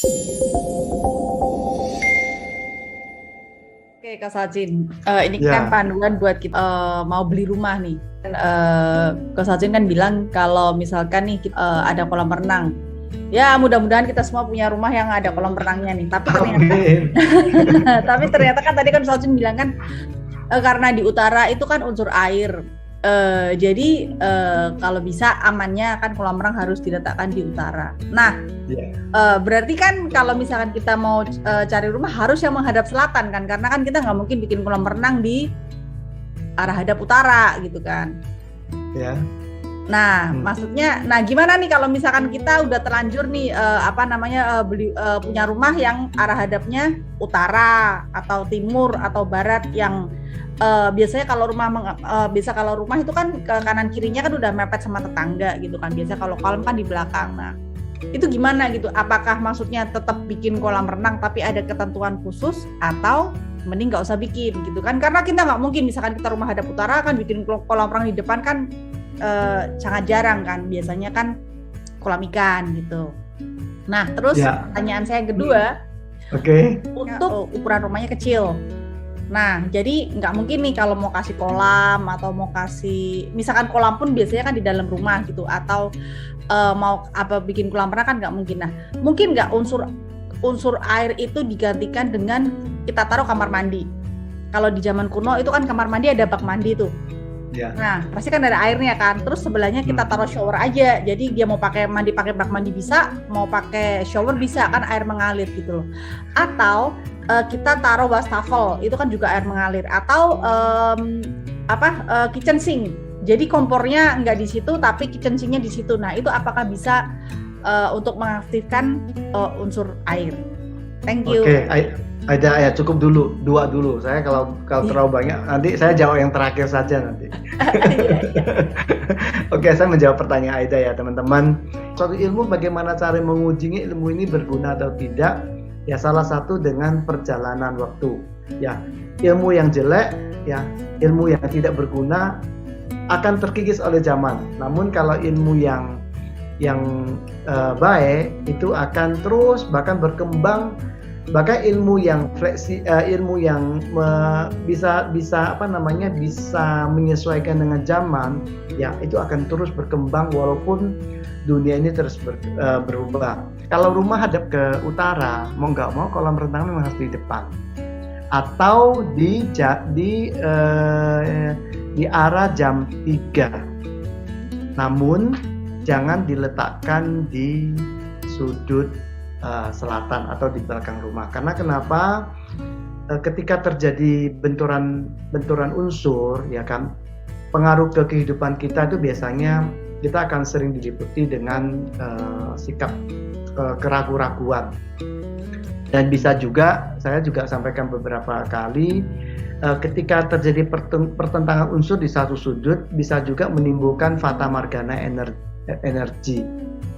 Oke, Kak Sajin, ini kan panduan buat kita mau beli rumah nih. Kak Sajin kan bilang kalau misalkan nih ada kolam renang, ya mudah-mudahan kita semua punya rumah yang ada kolam renangnya nih. Tapi ternyata kan tadi kan Sajin bilang kan karena di utara itu kan unsur air. Jadi kalau bisa amannya kan kolam renang harus diletakkan di utara. Nah, berarti kan kalau misalkan kita mau cari rumah harus yang menghadap selatan kan, karena kan kita nggak mungkin bikin kolam renang di arah hadap utara gitu kan. Ya. Nah, maksudnya, gimana nih kalau misalkan kita udah terlanjur nih beli punya rumah yang arah hadapnya utara atau timur atau barat yang biasanya kalau rumah itu kan ke kanan kirinya kan udah mepet sama tetangga gitu kan. Biasanya kalau kolam kan di belakang. Nah, itu gimana gitu? Apakah maksudnya tetap bikin kolam renang tapi ada ketentuan khusus atau mending nggak usah bikin gitu kan? Karena kita nggak mungkin misalkan kita rumah hadap utara kan bikin kolam renang di depan kan sangat jarang kan. Biasanya kan kolam ikan gitu. Nah, terus pertanyaan saya yang kedua, untuk ukuran rumahnya kecil. Nah, jadi nggak mungkin nih kalau mau kasih kolam atau mau kasih, misalkan kolam pun biasanya kan di dalam rumah gitu, atau mau bikin kolam renang kan nggak mungkin. Nah, mungkin nggak unsur air itu digantikan dengan kita taruh kamar mandi. Kalau di zaman kuno itu kan kamar mandi ada bak mandi tuh. Nah, pasti kan ada airnya kan. Terus sebelahnya kita taruh shower aja. Jadi dia mau pakai bak mandi bisa, mau pakai shower bisa kan, air mengalir gitu loh. Atau kita taruh wastafel, itu kan juga air mengalir. Atau kitchen sink. Jadi kompornya nggak di situ tapi kitchen sinknya di situ. Nah, itu apakah bisa untuk mengaktifkan unsur air? Thank you. Ada cukup dulu, 2 dulu. Saya kalau terlalu banyak nanti saya jawab yang terakhir saja nanti. Saya menjawab pertanyaan Aida ya teman-teman. Suatu ilmu bagaimana cara mengujinya ilmu ini berguna atau tidak? Ya salah satu dengan perjalanan waktu. Ya, ilmu yang jelek, ya ilmu yang tidak berguna akan terkikis oleh zaman. Namun kalau ilmu yang baik itu akan terus bahkan berkembang. Bahkan ilmu yang bisa menyesuaikan dengan zaman, ya itu akan terus berkembang walaupun dunia ini terus berubah. Kalau rumah hadap ke utara, mau nggak mau kolam renang memang harus di depan atau di arah jam 3. Namun jangan diletakkan di sudut selatan atau di belakang rumah. Karena kenapa? Ketika terjadi benturan unsur, ya kan, pengaruh ke kehidupan kita itu biasanya kita akan sering diliputi dengan sikap keraguan-raguan. Dan bisa juga, saya juga sampaikan beberapa kali, ketika terjadi pertentangan unsur di satu sudut, bisa juga menimbulkan fata morgana energi.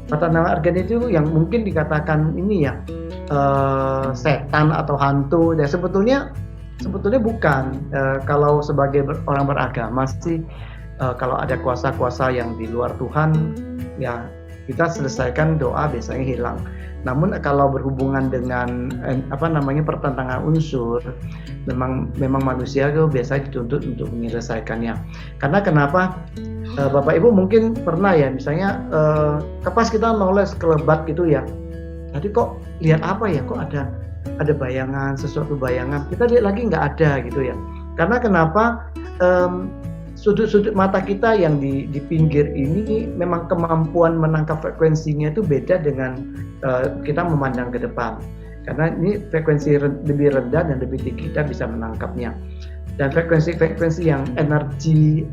Fata morgana itu yang mungkin dikatakan ini ya setan atau hantu. Ya sebetulnya bukan. Kalau sebagai orang beragama sih, kalau ada kuasa-kuasa yang di luar Tuhan, ya kita selesaikan doa biasanya hilang. Namun kalau berhubungan dengan pertentangan unsur, memang manusia itu biasanya dituntut untuk menyelesaikannya. Karena kenapa? Bapak Ibu mungkin pernah ya, misalnya pas kita noles kelebat gitu ya, tadi kok lihat apa ya, kok ada bayangan, sesuatu bayangan, kita lihat lagi nggak ada gitu ya. Karena kenapa? Sudut-sudut mata kita yang di pinggir ini memang kemampuan menangkap frekuensinya itu beda dengan kita memandang ke depan. Karena ini frekuensi lebih rendah dan lebih tinggi kita bisa menangkapnya. Dan frekuensi yang energi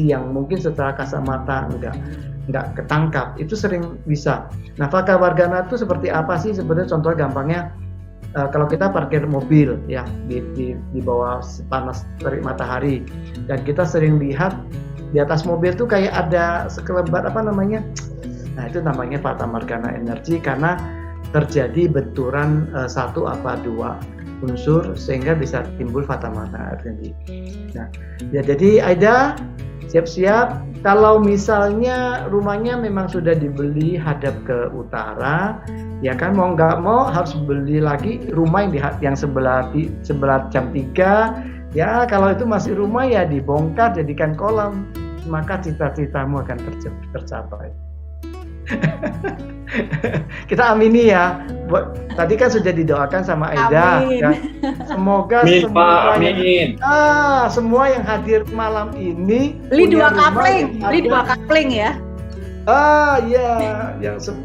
yang mungkin secara kasat mata nggak ketangkap itu sering bisa. Nah, fata morgana itu seperti apa sih sebenarnya? Contoh gampangnya, kalau kita parkir mobil ya di bawah panas terik matahari dan kita sering lihat di atas mobil tuh kayak ada sekelebat nah itu namanya fata morgana energi karena terjadi benturan satu apa dua unsur sehingga bisa timbul fata morgana energi. Nah, ya jadi Aida siap-siap kalau misalnya rumahnya memang sudah dibeli hadap ke utara, Ya kan, mau nggak mau harus beli lagi rumah yang sebelah jam 3. Ya kalau itu masih rumah ya dibongkar jadikan kolam, maka cita-citamu akan tercapai. Kita amini ya. Tadi kan sudah didoakan sama Aida. Amin. Ya. Semoga semua yang hadir malam ini beli 2 kapling ya.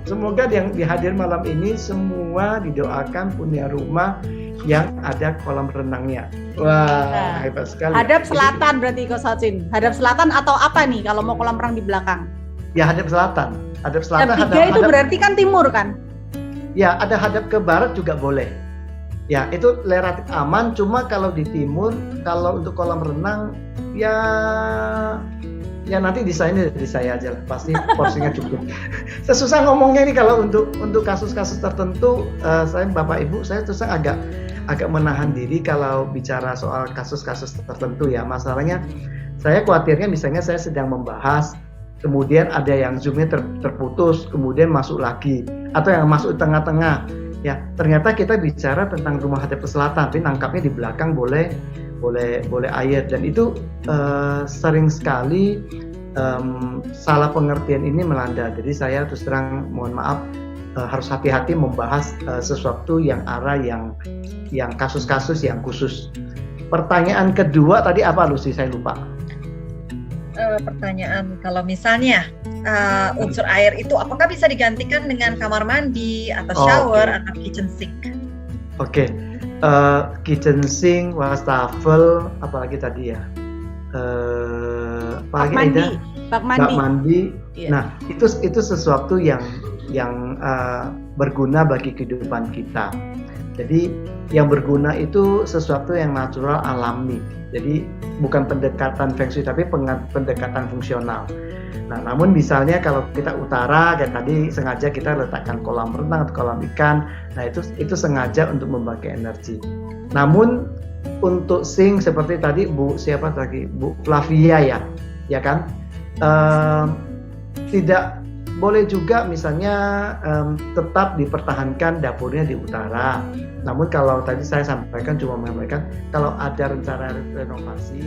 Semoga yang dihadir malam ini semua didoakan punya rumah yang ada kolam renangnya. Wah, hebat sekali. Hadap selatan berarti Coach Sachin. Hadap selatan atau apa nih kalau mau kolam renang di belakang? Ya, hadap selatan. Hadap selatan. Jam 3 itu berarti kan timur kan? Ya, ada hadap ke barat juga boleh. Ya, itu relatif aman. Cuma kalau di timur, kalau untuk kolam renang, ya nanti desainnya dari saya aja lah. Pasti porsinya cukup. Susah ngomongnya nih kalau untuk kasus-kasus tertentu. Saya Bapak Ibu, saya terus agak menahan diri kalau bicara soal kasus-kasus tertentu ya. Masalahnya, saya khawatirnya misalnya saya sedang membahas, kemudian ada yang zoomnya terputus, kemudian masuk lagi, atau yang masuk tengah-tengah. Ya, ternyata kita bicara tentang rumah hadap ke selatan, tapi nangkapnya di belakang boleh air, dan itu sering sekali salah pengertian ini melanda. Jadi saya terus terang mohon maaf, harus hati-hati membahas sesuatu yang kasus-kasus yang khusus. Pertanyaan kedua tadi apa, Lucy? Saya lupa. Pertanyaan, kalau misalnya unsur air itu apakah bisa digantikan dengan kamar mandi atau shower atau kitchen sink? Oke. Kitchen sink, wastafel, apalagi tadi ya? Bak mandi. Yeah. Nah, itu sesuatu yang berguna bagi kehidupan kita. Jadi yang berguna itu sesuatu yang natural, alami. Jadi bukan pendekatan feng shui, tapi pendekatan fungsional. Nah, namun misalnya kalau kita utara, kayak tadi sengaja kita letakkan kolam renang atau kolam ikan, nah itu sengaja untuk membagi energi. Namun untuk sink seperti tadi Bu Flavia ya kan, tidak boleh juga misalnya tetap dipertahankan dapurnya di utara. Namun kalau tadi saya cuma menyampaikan kalau ada rencana renovasi.